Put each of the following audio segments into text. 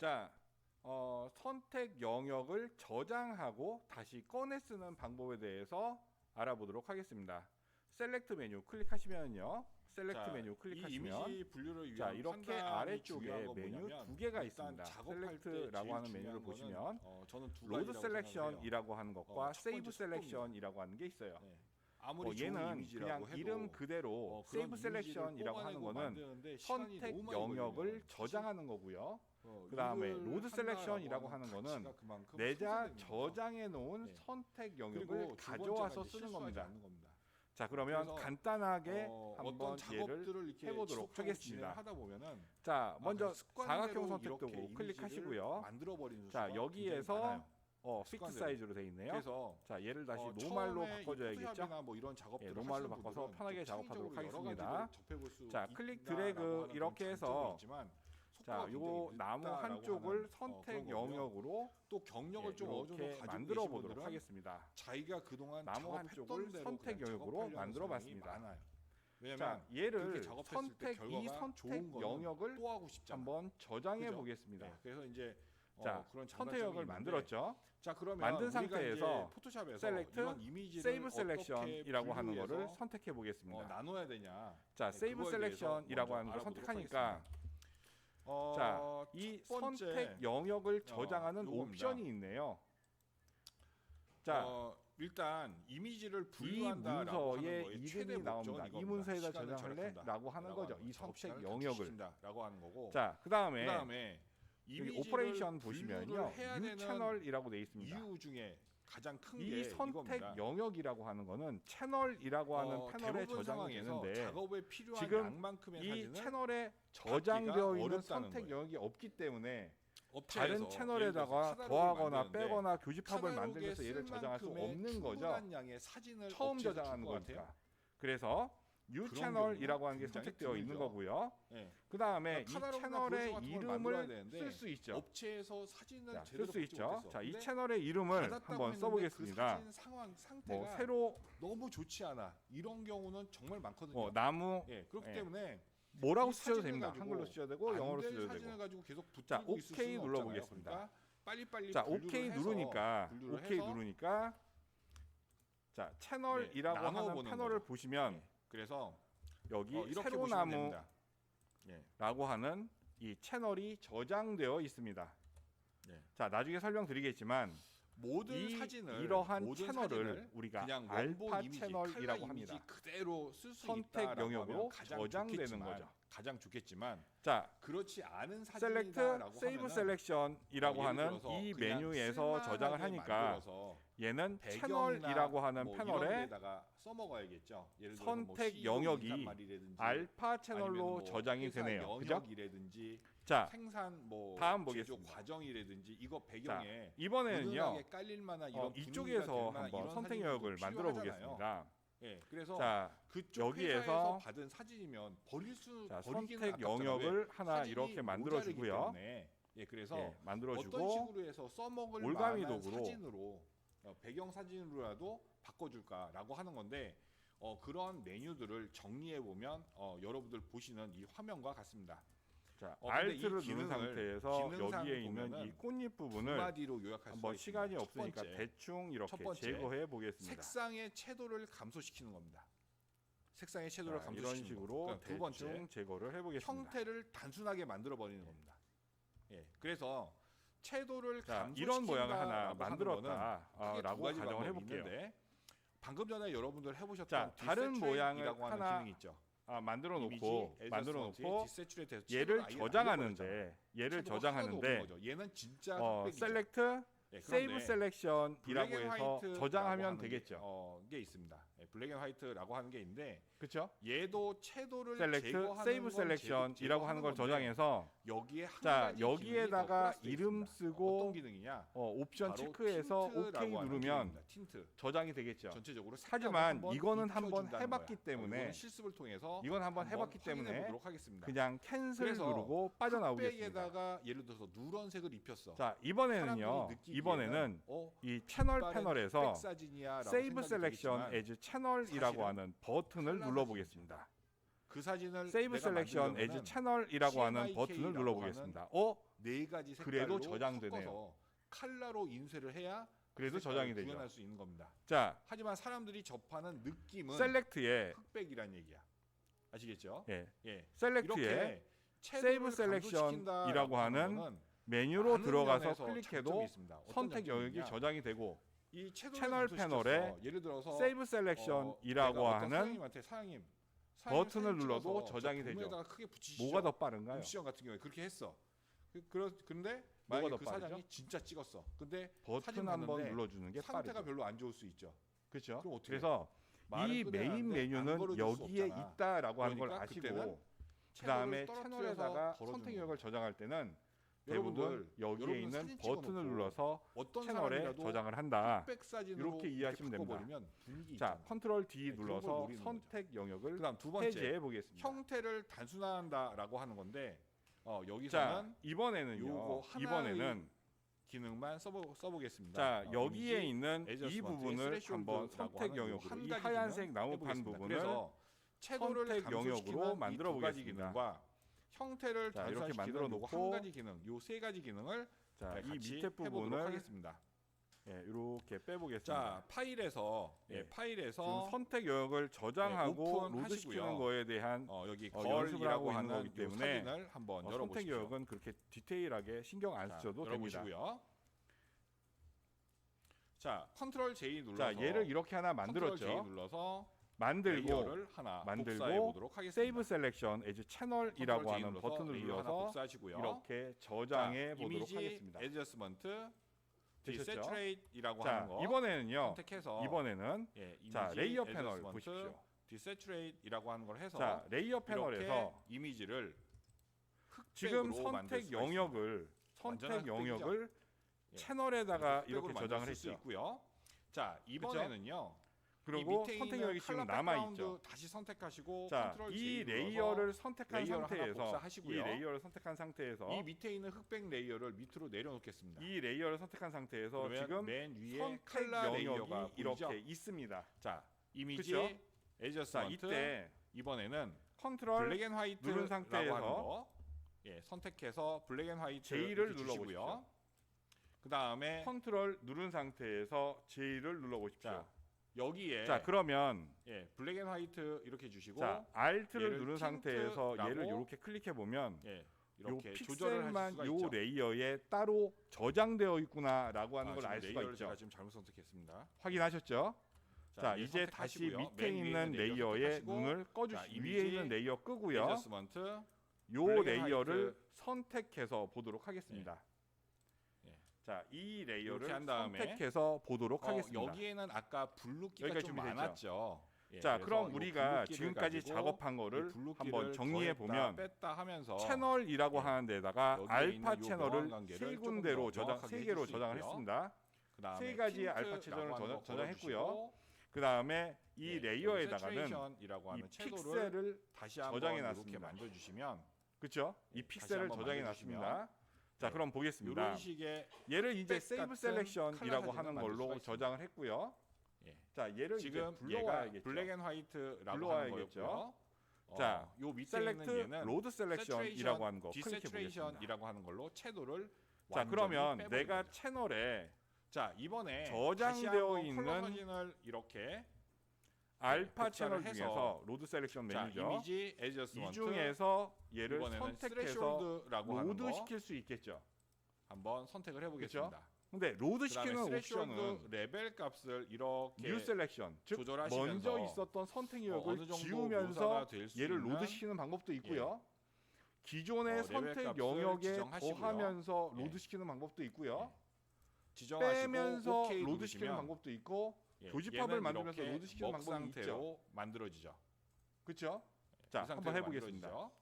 자, 선택 영역을 저장하고 다시 꺼내 쓰는 방법에 대해서 알아보도록 하겠습니다. 셀렉트 메뉴 클릭하시면요. 셀렉트 메뉴 클릭하시면 이 이미지 분류를 위한 자, 이렇게 아래쪽에 중요한 건 메뉴 뭐냐면 두 개가 일단 있습니다. 작업할 때 셀렉트라고 제일 하는 메뉴를 중요한 보시면 저는 두 로드 가지라고 생각해요. 셀렉션이라고 하는 것과 첫 세이브 번째 속도입니다. 셀렉션이라고 하는 게 있어요. 네. 아무리 좋은 얘는 이미지라고 그냥 해도 이름 그대로 그런 세이브 이미지를 셀렉션이라고 하는 뽑아내고 거는 만드는데 시간이 선택 너무 많이 영역을 걸리면 저장하는 거고요. 사실, 그 다음에 이걸 로드 셀렉션이라고 한다라고 하는 거는 가치가 그만큼 내자 손상됩니다. 저장해 놓은 네. 선택 그리고 영역을 두 가져와서 번째가 이제 쓰는 실수하지 겁니다. 않는 겁니다. 자, 그러면 그래서, 간단하게 한번 어떤 작업들을 예를 이렇게 해보도록 지속하고 하겠습니다. 진행을 하다 보면은 자, 먼저 습관대로 사각형 선택 이렇게 도구 이미지를 클릭하시고요. 만들어버리는 자, 수가 여기에서 굉장히 많아요. 픽스 습관대로. 사이즈로 되어 있네요. 그래서 자, 얘를 다시 노말로 처음에 이 바꿔줘야겠죠. 포토샵이나 뭐 이런 작업들을 예, 노말로 하시는 바꿔서 분들은 편하게 좀 작업하도록 창의적으로 여러 하겠습니다. 가지를 접해볼 수 자, 클릭 있다라고 드래그 하는 이렇게 그런 해서 장점이 있지만 자, 속도가 요거 굉장히 나무 늦다라고 한쪽을 하는, 선택 그런 거고요. 영역으로 또 경력을 좀 어느 정도 이렇게 가지고 만들어 계신 보도록 분들은 하겠습니다. 자기가 그동안 나무 작업했던 한쪽을 대로 선택 그냥 영역으로 작업하려는 만들어 사람이 봤습니다. 많아요. 왜냐면 자, 그렇게 얘를 작업했을 때 선택 이 결과가 좋은 선택 거는 영역을 또 하고 싶잖아요. 한번 저장해 그죠? 보겠습니다. 네, 그래서 이제 자, 그런 선택 장단점이 영역을 있는데, 만들었죠. 자, 그러면 만든 우리가 상태에서 이제 포토샵에서 셀렉트, 이런 이미지를 세이브 어떻게 셀렉션이라고 하는 분류해서, 거를 선택해 보겠습니다. 나눠야 되냐? 자, 네, 세이브 그거에 대해서 셀렉션이라고 먼저 하는 걸 알아보도록 선택하니까 하겠습니다. 자, 이 첫 번째, 선택 영역을 저장하는 요겁니다. 옵션이 있네요. 자, 일단 이미지를 이 분류한다라고 하는 문서에 거의 최대 이름이 나옵니다. 목적은 이 이겁니다. 문서에다 시간을 저장할래라고 하는 절약한다라고 거죠. 하는 이 작업 선택 시간을 영역을. 단축시킨다라고 하는 거고. 자, 그다음에 그다음에 여기 이미지를 오퍼레이션 분류를 보시면요. 해야 뉴 되는 채널이라고 되어 있습니다. 이유 중에 가장 큰 게 이 선택 이겁니다. 영역이라고 하는 거는 채널이라고 하는 패널에 대부분 저장이 상황에서 되는데 작업에 필요한 지금 양만큼의 이 사진을 채널에 저장되어 있는 어렵다는 선택 거예요. 영역이 없기 때문에 업체에서 다른 채널에다가 더하거나 빼거나 교집합을 만들면서 얘를 저장할 수 없는 거죠. 양의 사진을 처음 업체에서 저장하는 줄 것 같아요. 거니까. 그래서 뉴 그런 채널이라고 하는 게 경우는 선택되어 굉장히 있는 드물죠. 거고요. 네. 그 다음에 이 카탈로그나 채널의 브로셔 같은 걸 만들어야 이름을 되는데 쓸 수 있죠. 업체에서 사진을 쓸 제대로 수 뽑지 있죠. 못했어. 자, 이 근데 채널의 이름을 받았다고 한번 했는데 써보겠습니다. 그 사진 상황 상태가 뭐 새로 너무 좋지 않아. 이런 경우는 정말 많거든요. 나무 예, 그렇기 예. 때문에 뭐라고 이 쓰셔도 사진을 됩니다. 가지고 한글로 쓰셔도 되고 안 영어로 될 쓰셔도 사진을 되고. 가지고 계속 자, 붙들고 있을 오케이 수는 눌러보겠습니다. 없잖아요. 그러니까 빨리빨리 자, 분류를 오케이 해서 누르니까 분류를 오케이 해서 누르니까 자, 채널이라고 하는 나눠보는 패널을 거죠. 보시면 예, 그래서 여기 이렇게 세로 보시면 됩니다. 나무라고 예. 하는 이 채널이 저장되어 있습니다. 예. 자, 나중에 설명드리겠지만 모든 이 사진을 이러한 모든 채널을 사진을 우리가 그냥 알파 원본 이미지, 채널이라고 컬러 이미지 합니다. 그대로 쓸 수 선택 있다라고 영역으로 하면 가장 저장되는 좋겠지만, 거죠. 가장 좋겠지만 자, 그렇지 않은 셀렉트, 사진이다라고 세이브 하면은 셀렉션이라고 예를 하는 들어서 이 그냥 메뉴에서 저장을 쓸만하게 하니까 만들어서 얘는 배경이나 채널이라고 하는 뭐 패널에 이런 데다가 써먹어야겠죠. 예를 들어서 뭐 선택 CEO 영역이 인사말이라든지 알파 채널로 아니면 뭐 저장이 회사 되네요. 그죠? 영역이라든지 자, 생산 뭐 다음 제조 보겠습니다. 과정이라든지 이거 자, 배경에 이번에는요. 은은하게 깔릴 만한 이런 분위기가 이쪽에서 될 만한 한번 이런 선택 사진들도 영역을 만들어 필요하잖아요. 보겠습니다. 예, 그래서 자, 그쪽 여기에서 회사에서 받은 사진이면 버리기는 선택 아깝잖아요. 영역을 왜? 하나 사진이 이렇게 만들어 모자르기 주고요. 때문에. 예, 그래서 만들어 어떤 주고 식으로 해서 써먹을 올가미 만한 도구로 사진으로 배경 사진으로라도 바꿔줄까라고 하는 건데 그런 메뉴들을 정리해 보면 여러분들 보시는 이 화면과 같습니다. 자, 근데 이 Alt를 누른 기능을 상태에서 기능상 여기에 있는 보면은 이 꽃잎 두 부분을 마디로 요약할 수가 한번 있습니다. 시간이 첫 없으니까 번째, 대충 첫 이렇게 번째, 제거해 보겠습니다. 색상의 채도를 감소시키는 겁니다. 색상의 채도를 자, 감소시키는 이런 식으로 거. 그러니까 두 번째, 대충 제거를 해보겠습니다. 형태를 단순하게 만들어 버리는 겁니다. 예, 그래서 채도를 자, 감소시킨다. 이런 모양을 하나 만들었다라고 가정을 해볼게요. 방금 전에 여러분들 해보셨던 자, 다른 모양을 하는 하나 기능이 있죠. 만들어 이미지, 놓고 adjustment, 디세츄레이트 얘를 채도를 아예 저장하는데 채도가 하나도 없는 거죠. 얘는 진짜 흑백이죠. 셀렉트 예, 세이브 그런데 셀렉션이라고 블랙 앤 해서 화이트라고 저장하면 하는 되겠죠. 게 있습니다. 예, 블랙 앤 화이트라고 하는 게 있는데 그렇죠? 얘도 채도를 셀렉트 제거하는 세이브 건 셀렉션이라고 하는 걸 건데 저장해서 여기에 한 자, 가지 여기에다가 기능이 더 이름 플러스 되어 쓰고 있습니다. 어떤 기능이냐? 옵션 바로 체크해서 틴트라고 오케이 하는 누르면 기능입니다. 틴트. 저장이 되겠죠. 전체적으로 하지만 한번 이거는 한번 입혀준다는 해봤기 거야. 때문에 이거는 실습을 통해서 이건 한번 해봤기 확인해 때문에 보도록 하겠습니다. 그냥 캔슬 그래서 누르고 빠져나오겠습니다. 흑백에다가 예를 들어서 누런색을 입혔어. 자, 이번에는요. 사람들이 느끼기에는 이번에는 이 이 채널 패널에서 사진이야라고 세이브 생각이 셀렉션 되겠지만 에즈 채널이라고 사실은 하는 버튼을 칼라 눌러보겠습니다. 그 사진을 세이브 내가 셀렉션 만들려면은 에즈 채널이라고 하는 CMYK 버튼을 라고 눌러보겠습니다. 네 가지 그래도 색깔로 저장되네요. 섞어서 컬러로 인쇄를 해야 그래도 그 색깔을 저장이 되죠. 구현할 수 있는 겁니다. 자, 하지만 사람들이 접하는 느낌은 셀렉트에 흑백이란 얘기야. 아시겠죠? 예, 예. 셀렉트에 이렇게 세이브 셀렉션이라고 하는 메뉴로 많은 들어가서 면에서 클릭해도 장점이 있습니다. 어떤 선택 장점이 영역이 있냐? 저장이 되고 이 채널 패널에 예를 들어서 세이브 셀렉션이라고 하는 사장님한테 사장님 버튼을 사진 눌러도 찍어서 저장이 저 되죠. 도면에다가 크게 붙이시죠. 뭐가 더 빠른가요? 시험 같은 경우에 그렇게 했어. 근데 뭐가 만약에 더 그 빠르죠? 사장이 진짜 찍었어. 근데 버튼 사진 한번 봤는데 눌러주는 게 상태가 빠르죠. 별로 안 좋을 수 있죠. 그렇죠. 그럼 어떻게 그래서 말은 이 메인 꺼내놨는데 안 메뉴는 걸어줄 수 여기에 없잖아. 있다라고 하는 걸 그러니까 아시고 그때는 그 다음에 채널을 채널에다가 떨어뜨려서 선택 영역을 저장할 때는 대부분 여러분들, 여기에 여러분 있는 사진 버튼을 찍어놓고 눌러서 어떤 채널에 사람이라도 저장을 한다. 흑백 사진으로 이렇게 이해하시면 됩니다. 바꿔버리면 분위기 자, 있잖아. 컨트롤 D 네, 그런 걸 눌러서 노리는 선택 영역을 그다음 두 번째 해제해 보겠습니다. 형태를 단순화한다라고 하는 건데 자, 여기서는 이번에는요. 요거 하나의 이번에는 기능만 써보겠습니다. 자, 여기에 이미지 있는 이 adjustment, 부분을 threshold라고 한번 선택 하는 영역으로 한 이 가지 하얀색 기능 나무판 해보겠습니다. 부분을 그래서 채도를 선택 영역으로 감소시키는 만들어 이두 가지 보겠습니다. 기능과 형태를 자, 이렇게 단순화시키는 만들어 요거 한 놓고 가지 기능, 요 세 가지 기능을 자, 이 같이 밑에 해보도록 부분을 하겠습니다. 예, 이렇게 빼보겠습니다. 자, 파일에서 예, 파일에서 지금 선택 영역을 저장하고 오픈 로드 하시고요. 시키는 거에 대한 여기 연습을 하고 걸이라고 있는 하는 거기 요 때문에 사진을 한번 선택 열어보십시오. 영역은 그렇게 디테일하게 신경 안 자, 쓰셔도 됩니다. 열어보시고요. 자, 컨트롤 J 눌러서 자, 얘를 이렇게 하나 컨트롤 J 만들었죠. 눌러서 만들고 레이어를 하나 만들고 복사해 보도록 하겠습니다. 세이브 셀렉션 에즈 채널이라고 컨트롤 J 하는 눌러서 버튼을 레이어 하나 눌러서 복사하시고요. 이렇게 저장해 자, 보도록 이미지 하겠습니다. 애저스먼트 되셨죠? 디세츄레이트라고 자, 하는 거 이번에는요. 선택해서 이번에는 예, 이미지 자, 레이어 패널 adjustment, 보십시오. 디세츄레이트라고 하는 걸 해서 자, 레이어 패널에서 이렇게 이미지를 지금 흑백으로 만들 선택 수가 영역을 완전한 선택 영역을 예. 채널에다가 흑백으로 이렇게 만들 저장을 수 했죠. 있고요. 자, 이번에는요. 그리고 이 밑에 선택 있는 영역이 지금 컬러 남아 백그라운드 있죠. 다시 선택하시고 자, 컨트롤 이 J 눌러서 레이어를 선택한 레이어를 하나 상태에서 이 복사하시고요. 레이어를 선택한 상태에서 이 밑에 있는 흑백 레이어를 밑으로 내려놓겠습니다. 이 레이어를 선택한 상태에서 그러면 지금 맨 위에 선택 컬러 레이어가 영역이 보이죠? 이렇게 있습니다. 자, 이미지 그쵸? 자, 애저스먼트 이때 이번에는 컨트롤 블랙 앤 누른 화이트라고 상태에서 하는 거 예, 선택해서 블랙 앤 화이트 J를 이렇게 눌러보십시오. 주시고요. 그다음에 컨트롤 누른 상태에서 J를 눌러보십시오. 자, 여기에 자, 그러면 예, 블랙 앤 화이트 이렇게 주시고 자, Alt를 얘를 누른 상태에서 틴트라고 얘를 이렇게 클릭해 보면 예, 요 이렇게 조절을 하실 픽셀만 수가 요 있죠. 레이어에 따로 저장되어 있구나라고 하는 걸 지금 알 수가 레이어를 있죠. 제가 지금 잘못 선택했습니다. 확인하셨죠? 자, 얘 이제 다시 선택하시고요. 밑에 맨 위에 있는 레이어에 선택하시고, 눈을 자, 꺼주시 이미지 위에 있는 레이어 끄고요. 애저스먼트 요 블랙 앤 레이어를 화이트. 선택해서 보도록 하겠습니다. 예. 자, 이 레이어를 이렇게 한 다음에 선택해서 보도록 하겠습니다. 여기에는 아까 블루기가 여기까지 좀 준비됐죠? 많았죠. 예, 자, 그래서 그럼 요 우리가 블루기를 지금까지 가지고 작업한 이 거를 블루기를 한번 정리해 더했다, 보면 뺐다 하면서 채널이라고 예. 하는 데다가 여기에 알파 있는 요 채널을 명확한 관계를 세 조금 군데로 더 저장, 명확하게 세 해줄 개로 수 저장을 있고요. 했습니다. 그다음에 세 가지의 알파 틴트라고 채널을 하는 거 저장했고요. 걸어주시고, 그 다음에 이 예, 레이어에다가는 세츄레이션이라고 이 하는 채도를 픽셀을 다시 한번 저장해 이렇게 놨습니다. 만져주시면 그렇죠? 이 예, 픽셀을 다시 한번 저장해 만져주시면 놨습니다. 자, 예, 그럼 보겠습니다. 이런 식의 얘를 이제 흑백 세이브 같은 셀렉션이라고 컬러 하는 사진을 만들 걸로 수가 있습니다. 저장을 했고요. 예. 자, 얘를 지금 이제 얘가 불러와야겠죠. 블랙 앤 화이트라고 하는 불러와야겠죠. 거였고요. 자, 요 밑에 셀렉트 있는 얘는 로드 셀렉션이라고 하는 거 클릭해 보겠습니다. 디세츄레이션이라고 하는 걸로 채도를 자, 완전히 그러면 빼버린 내가 거죠. 채널에 자, 이번에 저장되어 다시 한번 있는 컬러 사진을 이렇게 알파 복사를 채널 해서 중에서 로드 셀렉션 자, 메뉴죠. 이미지 이 애저스먼트 중에서 얘를 이번에는 선택해서 스레숄드라고 하는 로드 거 시킬 수 있겠죠. 한번 선택을 해보겠습니다. 근데 로드 그다음에 시키는 옵션은 스레숄드 레벨 값을 이렇게 뉴 셀렉션, 즉 조절하시면서 먼저 있었던 선택 어느 영역을 정도 지우면서 묘사가 될수 얘를 있는 로드 시키는 방법도 있고요. 기존의 레벨 선택 값을 영역에 지정하시고요. 더하면서 예. 로드 시키는 방법도 있고요. 지정하시고 빼면서 OK 로드 시키는 누르시면 방법도 있고 예, 교집합을 얘는 만들면서 이렇게 로드 시키는 먹 방법이 있죠. 상태로 만들어지죠. 그렇죠? 이 자, 상태로 한번 해보겠습니다. 만들어지죠.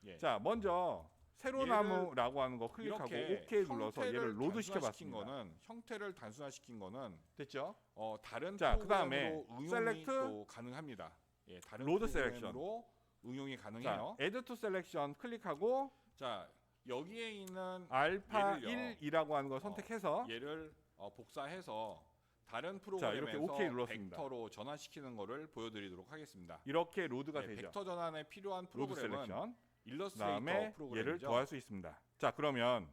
예. 자, 먼저 세로 얘를 나무라고 하는 거 클릭하고 이렇게 OK 눌러서 형태를 얘를 로드 단순화시킨 시켜봤습니다. 거는 형태를 단순화시킨 거는 됐죠? 다른 자, 그다음에 프로그램으로 응용이 셀렉트, 또 가능합니다. 예, 다른 로드 프로그램으로 응용이 자, 가능해요. Add to Selection 클릭하고 자, 여기에 있는 알파 얘를요. 1이라고 하는 걸 선택해서 얘를 복사해서 다른 이렇게 프로그램에서 OK 눌렀습니다. 벡터로 전환시키는 거를 보여드리도록 하겠습니다. 이렇게 로드가 네, 되죠. 벡터 전환에 필요한 로드 프로그램은 셀렉션. 일러스트레이터 그다음에 얘를 프로그램이죠. 더할 수 있습니다. 자, 그러면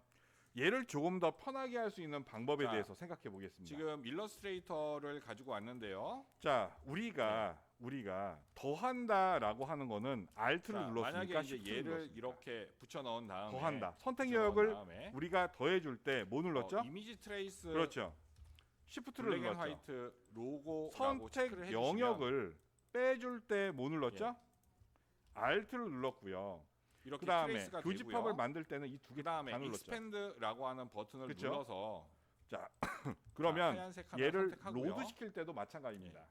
얘를 조금 더 편하게 할 수 있는 방법에 자, 대해서 생각해 보겠습니다. 지금 일러스트레이터를 가지고 왔는데요. 자, 우리가 더한다라고 하는 거는 Alt를 자, 눌렀으니까 만약에 이제 Shift를 얘를 눌렀습니다. 이렇게 붙여 넣은 다음에 더한다. 선택 붙여 넣은 영역을 다음에 우리가 더해줄 때 뭐 눌렀죠? 이미지 트레이스 그렇죠. Shift를 블랙 앤 눌렀죠. 화이트 로고라고 선택 체크를 해주시면 영역을 빼줄 때 뭐 눌렀죠? Alt를 눌렀고요. 이렇게 그다음에 트레이스가 교집합을 되고요. 만들 때는 이 두 개 다 그다음에 눌렀죠. 익스펜드라고 하는 버튼을 그쵸? 눌러서 자, 자, 그러면 하얀색 하나 얘를 선택하고요. 로드 시킬 때도 마찬가지입니다.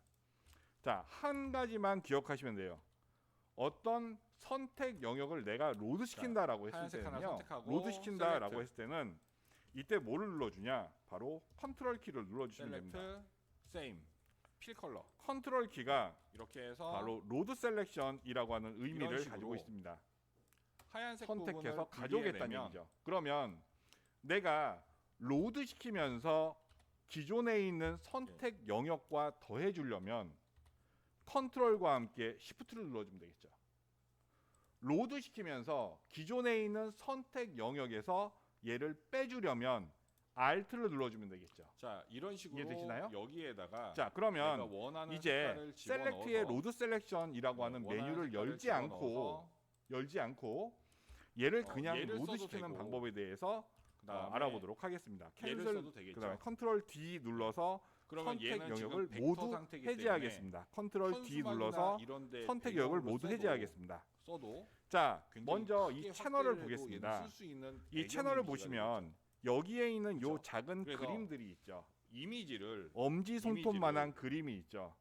자, 한 가지만 기억하시면 돼요. 어떤 선택 영역을 내가 로드 시킨다라고 했을 하얀색 하나 때는요. 선택하고 로드 시킨다라고 셀렉트. 했을 때는 이때 뭐를 눌러주냐? 바로 컨트롤 키를 눌러주시면 됩니다. 셀렉트 세임 필 컬러 컨트롤 키가 이렇게 해서 바로 로드 셀렉션이라고 하는 의미를 식으로 가지고 있습니다. 하얀색 선택해서 부분을 가져오겠다는 분리해내면 얘기죠. 그러면 내가 로드 시키면서 기존에 있는 선택 영역과 더해 주려면 컨트롤과 함께 시프트를 눌러주면 되겠죠. 로드 시키면서 기존에 있는 선택 영역에서 얘를 빼주려면 Alt를 눌러주면 되겠죠. 자 이런 식으로 이해되시나요? 여기에다가 자, 내가 그러면 원하는 이제 색깔을 집어넣어서 셀렉트의 로드 셀렉션이라고 하는 원하는 메뉴를 색깔을 열지 않고 얘를 그냥 얘를 로드 써도 시키는 되고, 방법에 대해서 그다음에 알아보도록 하겠습니다. 얘를 캔슬 써도 되겠죠. 그다음에 컨트롤 D 눌러서 그러면 선택 얘는 영역을 지금 벡터 모두 상태이기 해제하겠습니다. 컨트롤 때문에 D 현수막이나 눌러서 이런 데 선택 영역을 배경으로 모두 써도- 해제하겠습니다. 써도 자, 굉장히 먼저 크게 이 채널을 확대를 해도 보겠습니다. 얘는 쓸수 있는 이 배경 채널을 이미지가 보시면 여기에 있는 요 그쵸? 작은 그래서 그림들이 있죠. 되겠죠. 이미지를 엄지 손톱만한 그림이 있죠.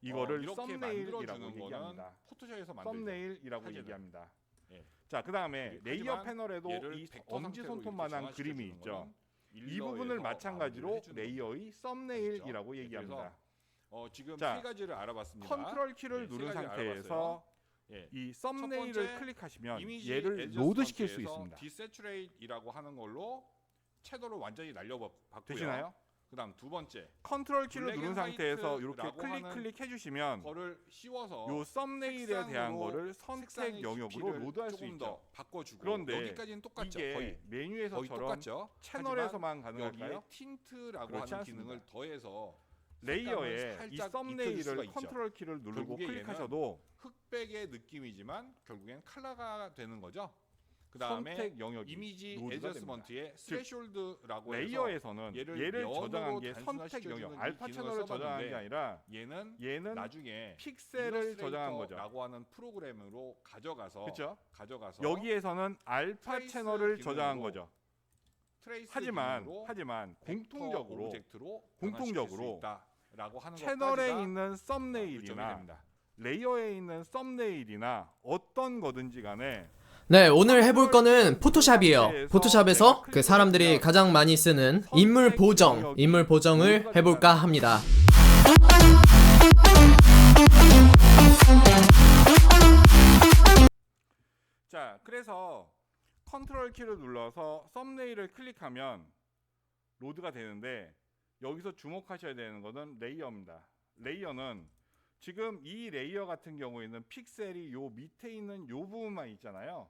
이거를 이렇게 썸네일이라고 만들어주는 얘기합니다. 거는 포토샵에서 만들죠. 썸네일이라고 사진을. 얘기합니다. 예. 자, 그다음에 하지만 레이어 패널에도 얘를 이 벡터 엄지 상태로 손톱만한 이렇게 그림이 전환시켜주는 있죠. 거는 이 부분을 일러에서 마찬가지로 마무리를 해주는 레이어의 썸네일이라고 그렇죠? 얘기합니다. 지금 자, 세 가지를 알아봤습니다. 컨트롤 키를 예, 세 누른 가지를 상태에서 예. 이 첫 썸네일을 번째, 클릭하시면 이미지 얘를 로드 시킬 수 있습니다. 디세츄레이트라고 하는 걸로 채도를 완전히 날려봤고요. 되시나요? 그다음 두 번째 컨트롤 키를 블랙 누른 앤 상태에서 이렇게 화이트라고 하는 클릭해 주시면 거를 씌워서 요 썸네일에 대한 색상으로 거를 선택 색상의 영역으로 깊이를 로드할 수 조금 있죠. 더 바꿔주고 그런데 여기까지는 똑같죠. 이게 거의 메뉴에서처럼 똑같죠. 채널에서만 하지만 가능할까요? 여기에 틴트라고 그렇지 하는 않습니다. 기능을 더해서 레이어에 색감을 이 살짝 입혀줄 수가 썸네일을 있죠. 컨트롤 키를 누르고 결국에 클릭하셔도 흑백의 느낌이지만 결국엔 컬러가 되는 거죠. 그 다음에 선택 영역이 이미지 로드가 애저스먼트의 스레숄드라고 해서 레이어에서는 얘를 얘를 면으로 저장한 게 선택 단순화시켜주는 영역 이 알파 기능을 채널을 저장한 게 써봤는데 아니라 얘는 나중에 나중에 픽셀을 저장한 거죠. 라고 하는 프로그램으로 가져가서 그렇죠? 가져가서 여기에서는 알파 트레이스 채널을 저장한 기능으로 거죠. 트레이스 하지만 기능으로 공통적으로 오브젝트로 공통적으로 라고 하는 채널에 것까지가 있는 요점이 썸네일이나 됩니다. 레이어에 있는 썸네일이나 어떤 거든지 간에 네, 오늘 해볼 거는 포토샵이에요. 포토샵에서 그 사람들이 가장 많이 쓰는 인물 보정을 해볼까 합니다. 자, 그래서 컨트롤 키를 눌러서 썸네일을 클릭하면 로드가 되는데 여기서 주목하셔야 되는 것은 레이어입니다. 레이어는 지금 이 레이어 같은 경우에는 픽셀이 요 밑에 있는 요 부분만 있잖아요.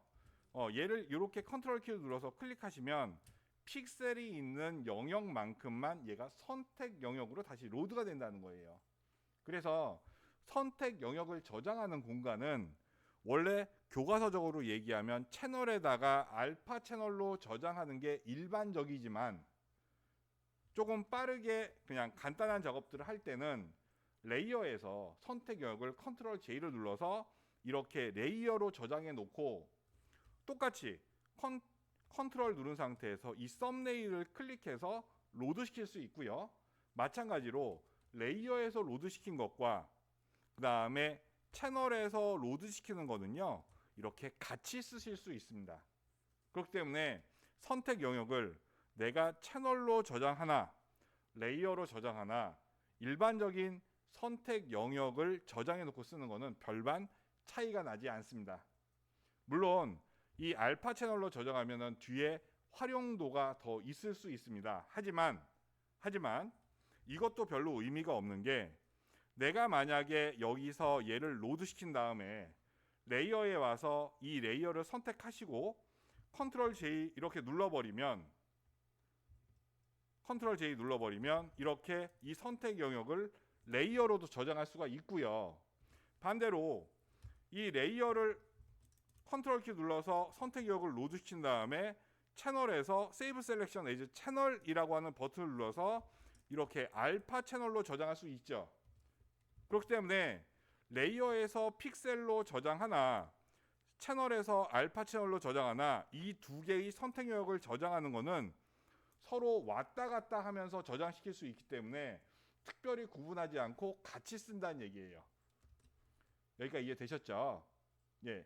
얘를 이렇게 컨트롤 키를 눌러서 클릭하시면 픽셀이 있는 영역만큼만 얘가 선택 영역으로 다시 로드가 된다는 거예요. 그래서 선택 영역을 저장하는 공간은 원래 교과서적으로 얘기하면 채널에다가 알파 채널로 저장하는 게 일반적이지만 조금 빠르게 그냥 간단한 작업들을 할 때는 레이어에서 선택 영역을 컨트롤 J를 눌러서 이렇게 레이어로 저장해 놓고 똑같이 컨트롤 누른 상태에서 이 썸네일을 클릭해서 로드 시킬 수 있고요. 마찬가지로 레이어에서 로드 시킨 것과 그 다음에 채널에서 로드 시키는 거는요, 이렇게 같이 쓰실 수 있습니다. 그렇기 때문에 선택 영역을 내가 채널로 저장하나 레이어로 저장하나 일반적인 선택 영역을 저장해 놓고 쓰는 거는 별반 차이가 나지 않습니다. 물론 이 알파 채널로 저장하면은 뒤에 활용도가 더 있을 수 있습니다. 하지만 이것도 별로 의미가 없는 게 내가 만약에 여기서 얘를 로드 시킨 다음에 레이어에 와서 이 레이어를 선택하시고 컨트롤 J 이렇게 눌러버리면 이렇게 이 선택 영역을 레이어로도 저장할 수가 있고요. 반대로 이 레이어를 컨트롤 키 눌러서 선택 영역을 로드 시킨 다음에 채널에서 세이브 셀렉션 에즈 채널이라고 하는 버튼을 눌러서 이렇게 알파 채널로 저장할 수 있죠. 그렇기 때문에 레이어에서 픽셀로 저장하나 채널에서 알파 채널로 저장하나 이 두 개의 선택 영역을 저장하는 것은 서로 왔다 갔다 하면서 저장시킬 수 있기 때문에 특별히 구분하지 않고 같이 쓴다는 얘기예요. 여기까지 이해되셨죠? 예.